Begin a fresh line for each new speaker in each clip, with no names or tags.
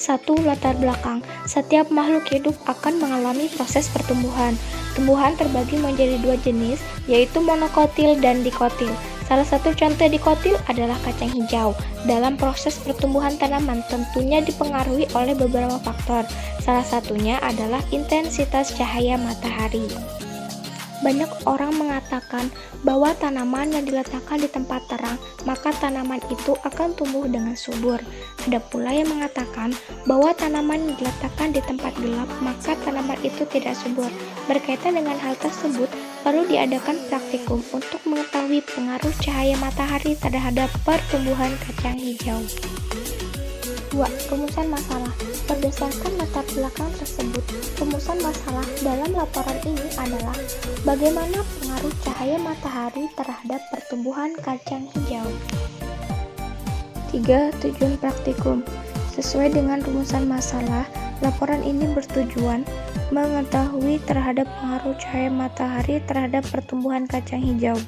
1. Latar belakang. Setiap makhluk hidup akan mengalami proses pertumbuhan. Tumbuhan terbagi menjadi dua jenis, yaitu monokotil dan dikotil. Salah satu contoh dikotil adalah kacang hijau. Dalam proses pertumbuhan tanaman tentunya dipengaruhi oleh beberapa faktor. Salah satunya adalah intensitas cahaya matahari. Banyak orang mengatakan bahwa tanaman yang diletakkan di tempat terang, maka tanaman itu akan tumbuh dengan subur. Ada pula yang mengatakan bahwa tanaman yang diletakkan di tempat gelap, maka tanaman itu tidak subur. Berkaitan dengan hal tersebut, perlu diadakan praktikum untuk mengetahui pengaruh cahaya matahari terhadap pertumbuhan kacang hijau. 2. Rumusan masalah. Berdasarkan latar belakang tersebut, rumusan masalah dalam laporan ini adalah bagaimana pengaruh cahaya matahari terhadap pertumbuhan kacang hijau. 3. Tujuan praktikum. Sesuai dengan rumusan masalah, laporan ini bertujuan mengetahui terhadap pengaruh cahaya matahari terhadap pertumbuhan kacang hijau.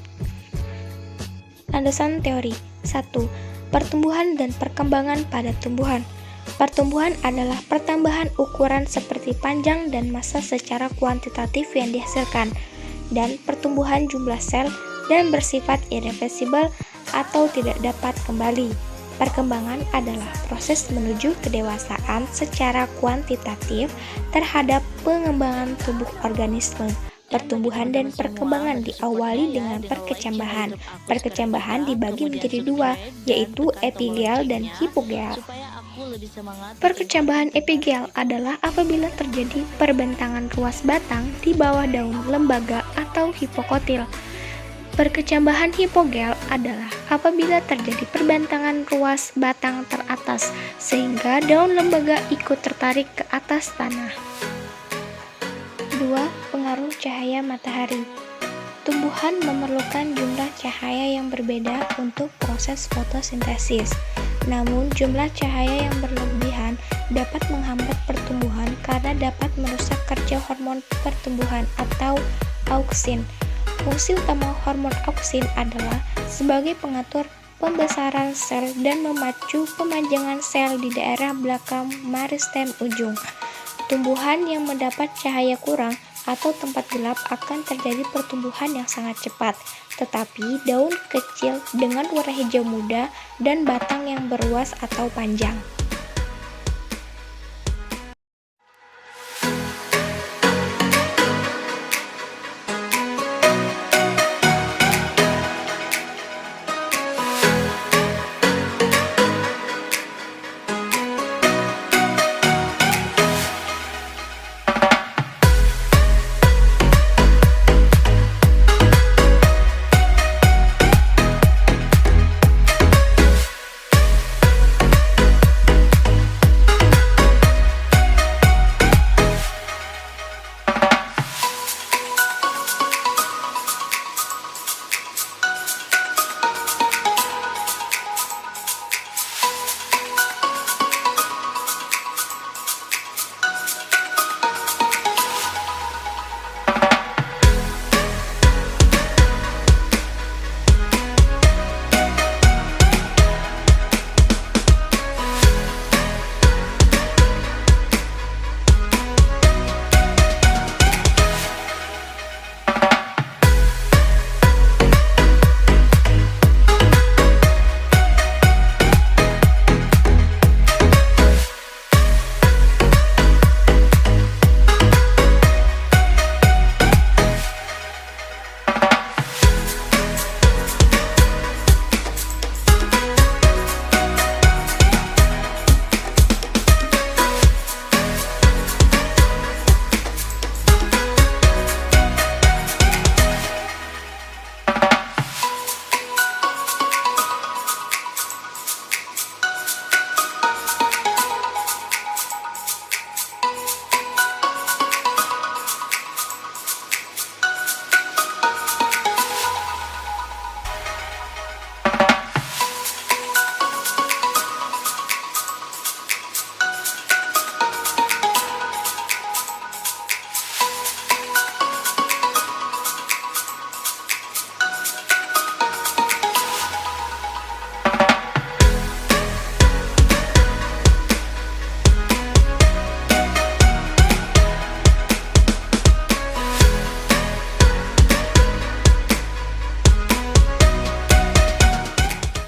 Landasan teori. 1. Pertumbuhan dan perkembangan pada tumbuhan. Pertumbuhan adalah pertambahan ukuran seperti panjang dan massa secara kuantitatif yang dihasilkan, dan pertumbuhan jumlah sel dan bersifat irreversibel atau tidak dapat kembali. Perkembangan adalah proses menuju kedewasaan secara kuantitatif terhadap pengembangan tubuh organisme. Pertumbuhan dan perkembangan diawali dengan perkecambahan. Perkecambahan dibagi menjadi dua, yaitu epigel dan hipogel. Perkecambahan epigel adalah apabila terjadi perbentangan ruas batang di bawah daun lembaga atau hipokotil. Perkecambahan hipogel adalah apabila terjadi perbentangan ruas batang teratas, sehingga daun lembaga ikut tertarik ke atas tanah. 2. Pengaruh cahaya matahari. Tumbuhan memerlukan jumlah cahaya yang berbeda untuk proses fotosintesis. Namun, jumlah cahaya yang berlebihan dapat menghambat pertumbuhan karena dapat merusak kerja hormon pertumbuhan atau auksin. Fungsi utama hormon auksin adalah sebagai pengatur pembesaran sel dan memacu pemanjangan sel di daerah belakang meristem ujung. Tumbuhan yang mendapat cahaya kurang atau tempat gelap akan terjadi pertumbuhan yang sangat cepat, tetapi daun kecil dengan warna hijau muda dan batang yang berluas atau panjang.